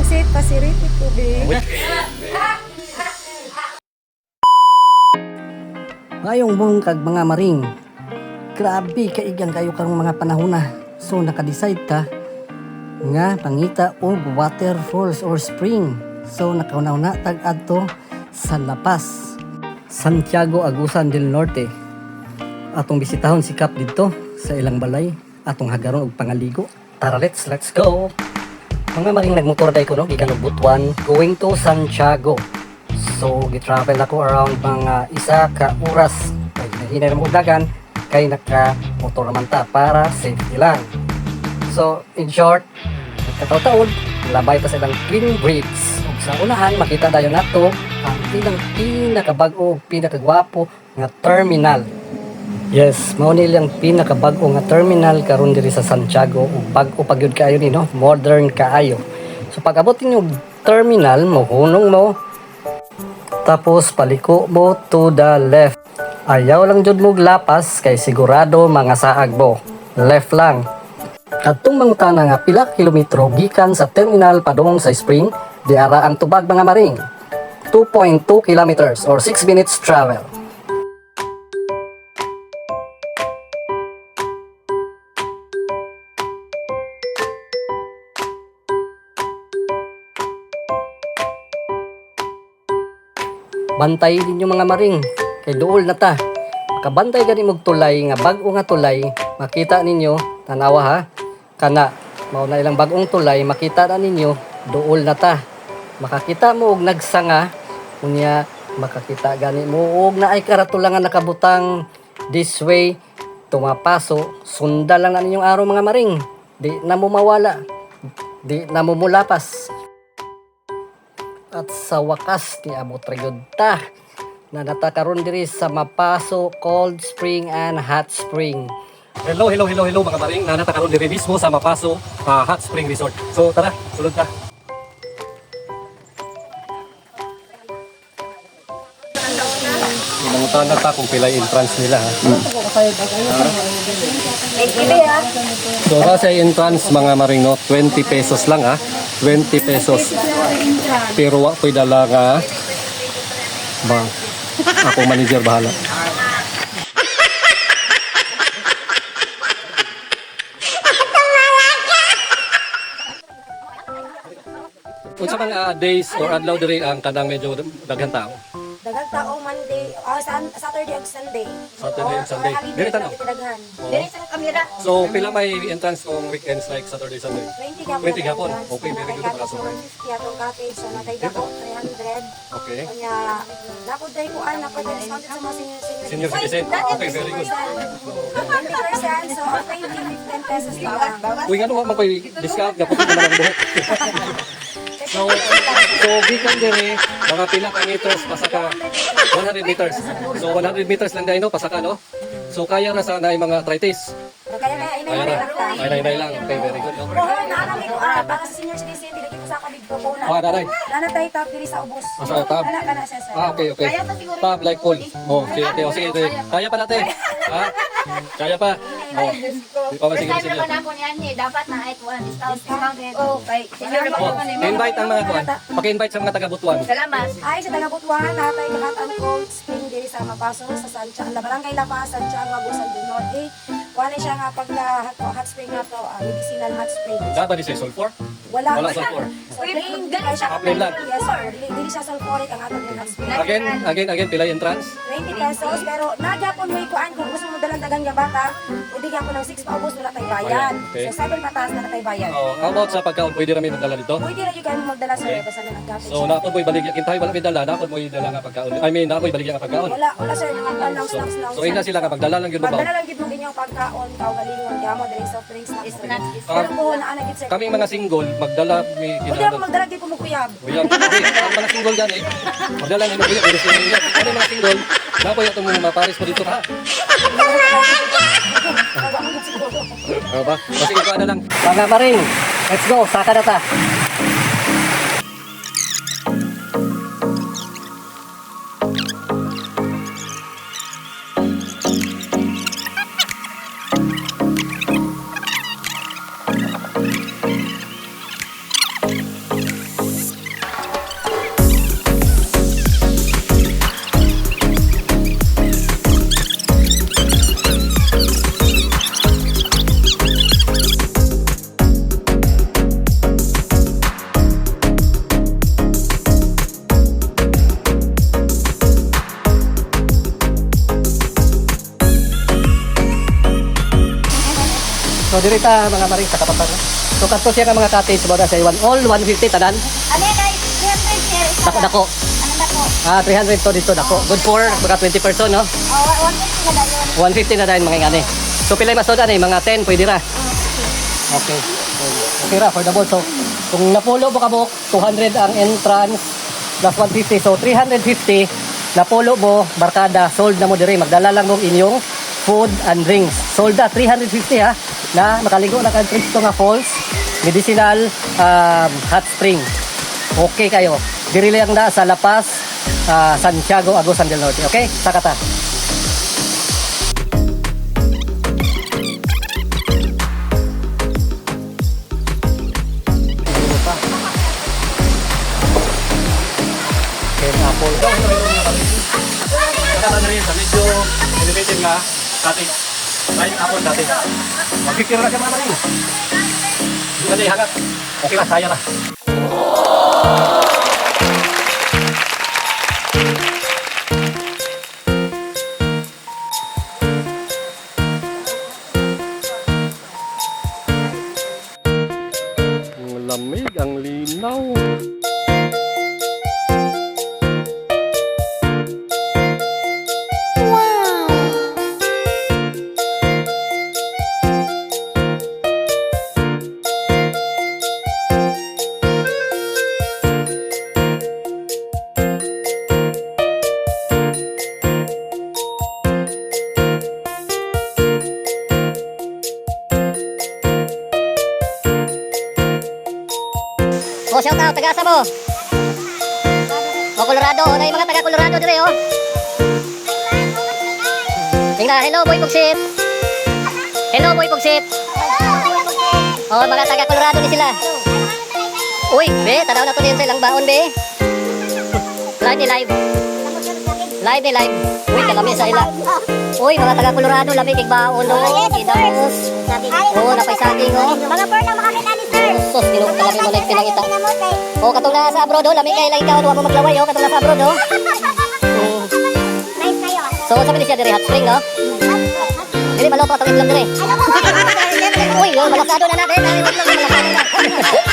mag-set facility ko, be. Ngayong bungkag mga maring, grabe kaigang kayo karong mga panahon na. So naka-decide ka nga pangita og waterfalls or spring. So nakauna tag-ad to sa La Paz, Santiago Agusan del Norte. Atong bisitahon si Kap dito sa ilang balay, atong hagaron og pangaligo. Tara, let's go. Mga maring nagmotor day ko no, gikan og Butuan going to Santiago. So gitravel ako around mga isa ka oras. Kay hinay mo dagan kay naka motor naman ta para safety lang. So in short, kataw-taon labay pa silang clean brakes. Ug sa unahan makita dayon nato ang pinakabago, pinakagwapo nga terminal. Yes, mao ni lang pinakabago nga terminal karon diri sa Santiago ug bag-o pa gyud kaayo ni no, modern kaayo. So pag abot ninyo terminal mo hunong mo, tapos paliko mo to the left. Ayaw lang jud mo lapas kay sigurado mga saag mo. Left lang. Kadtong mangutana nga pila kilometro gikan sa terminal padung sa spring, di ara ang tubag mga maring. 2.2 kilometers or 6 minutes travel. Bantay ninyo mga maring, kay duol na ta. Makabantay gani mog tulay nga bag-o nga tulay, makita ninyo, tanawa ha. Kana mao na ilang bag-ong tulay, makita na ninyo, duol na ta. Makakita mo og nagsanga, unya makakita gani mo og naay karatulangan nakabutang this way, tumapaso, sunda lang na ninyong araw mga maring. Di na mo mawala, di na mo mulapas. At sa wakas ni abot rayod ta na natakaron diri sa Mapaso Cold Spring and Hot Spring. Hello mga maring, natakaron diri mismo sa Mapaso Hot Spring Resort. So tara, sulod ta. Nangutan na ta kung pila entrance nila ha. So sa entrance mga maring no, 20 pesos lang ha. 20 pesos. Pero wa ko'y dala nga ba ako manager bahala. Unsa man days or adlaw diri ang kanang medyo daghan tao? Dagang tao Monday, Saturday ug Sunday. Saturday ug Sunday. Diri tanaw. Diri sa kamera. So pila may entrance kung weekends like Saturday Sunday? 20 gapon. 20 gapon. Okay, very good para sa 150 atong cottage, so natay dako 300. Okay. Kanya napod day ko ana pa discount sa mga Senior citizen. Okay, very good. 20%, so ang 15 pesos lang. Uy, ano man ko'y discount gapon ko naman ang buhok. So gikan diri mga pila ka meters pasaka 100 meters. So 100 meters lang dahil no pasaka no. So kaya na sana ay mga arthritis. Kaya Ay lang. Okay, very good. No? naanami ko para sa senior citizen dili kita sa kabig ko na. Daray. Nanatay tap diri sa ubos. Sa tab. Ana kana siya sir. Okay. Tab like full. Oh, sige. Kaya pa natin. Ha? Kaya pa. Oh. Di pa sige. Kaya ako niyan eh, dapat na ay one discount. Okay. Invite ang mga kuan. Paki-invite sa mga taga Butuan. Salamat. Ay sa taga Butuan natay lahat ang cold spring diri sa Mapaso sa Santiago, Barangay La Paz, Santiago Agusan del Norte. Wala siya nga pag hot spring na to, medicinal hot spring. Dapat di say sulfur? Wala sulfur. So plain kaya siya. Plain lang. Yes sir. Dili siya sulfuric ang atong hot spring. Again, pila yung entrance? 20 pesos, pero nagyapon may kuan kung gusto mo dalang dagang nga bata, pwede gyapon ng 6 paubos wala tay bayan. Okay. So 7 pataas na tay bayan. Oh, how about sa pagkaon? Pwede rami magdala dito? Pwede ra gyud kayo magdala sir basta lang ang So, napod mo'y baligya kintay, wala may dala, napod mo'y dala nga pagkaon. I mean, napod baligya nga pagkaon. Wala sir, mga snacks lang. So, ina sila nga pagdala lang yun ba? Magdala lang gid mo din yung pagkaon, kaugalingon gyamo diri soft drinks snacks. Pero po na gid sir. Kaming mga single, magdala may Pwede ako kinahanglan. magdala di ko mo kuyab. Kuya, ang mga single dyan eh. Magdala nila kuya, pero sila nila. Ano mga single? Napo yung itong mga pares mo dito ha? Ano ba? Kasi ikaw na lang. Mga maring, let's go, saka na ta. So dirita mga maring sa kapatan. So kadto siya nga mga cottage mo na sa iwan. All 150 tanan. Ano yun guys? 300 share. Dako dako. Ano ba to? 300 to dito dako. Good for mga 20 person no. Oh, 150 na yun. 150 na dahil mga ngani. So pilay masoda ni mga 10 pwede ra. Okay. Okay ra for the boat. So kung napulo mo kabuk 200 ang entrance plus 150 so 350 napulo mo barkada sold na mo dire magdala lang mo inyong food and drinks. Sold na 350 ha na makaligo na kan Cristo nga falls medicinal hot spring. Okay kayo. Diri lang na sa La Paz, Santiago, Agusan del Norte. Okay? Sakata. Apple. Kaya na rin sa medyo elevated nga cottage. Right, apple cottage. Magkikira na siya mga maring. Hindi ka na ihangat. Okay na, saya na. Ang lamig, ang linaw. Oh, shout out, taga mo. Oh, Colorado. Na yung mga taga Colorado dire, oh. Tingnan, hello, boy Pugsit. Hello, boy Pugsit. Oh, mga taga Colorado ni sila. Uy, be, tanaw na to din sa ilang baon, be. Live ni live. Live ni live. Uy, kalami sa ila. Uy, mga taga Colorado, lamig kay baon, no. Gidamos. Oh, napay saging, oh. Mga porn na makakita ni sir. Sos, tinong kalami mo na yung pinangita. Oh, katong na sa abroad, oh, lamig kay lang ikaw, huwag mo maglaway, oh, katong na sa abroad, oh. Nice kayo. So, sabi ni siya dire hot spring, no? Dili maloto atong itlog dire. Uy, oh, malasado na natin. Malasado na.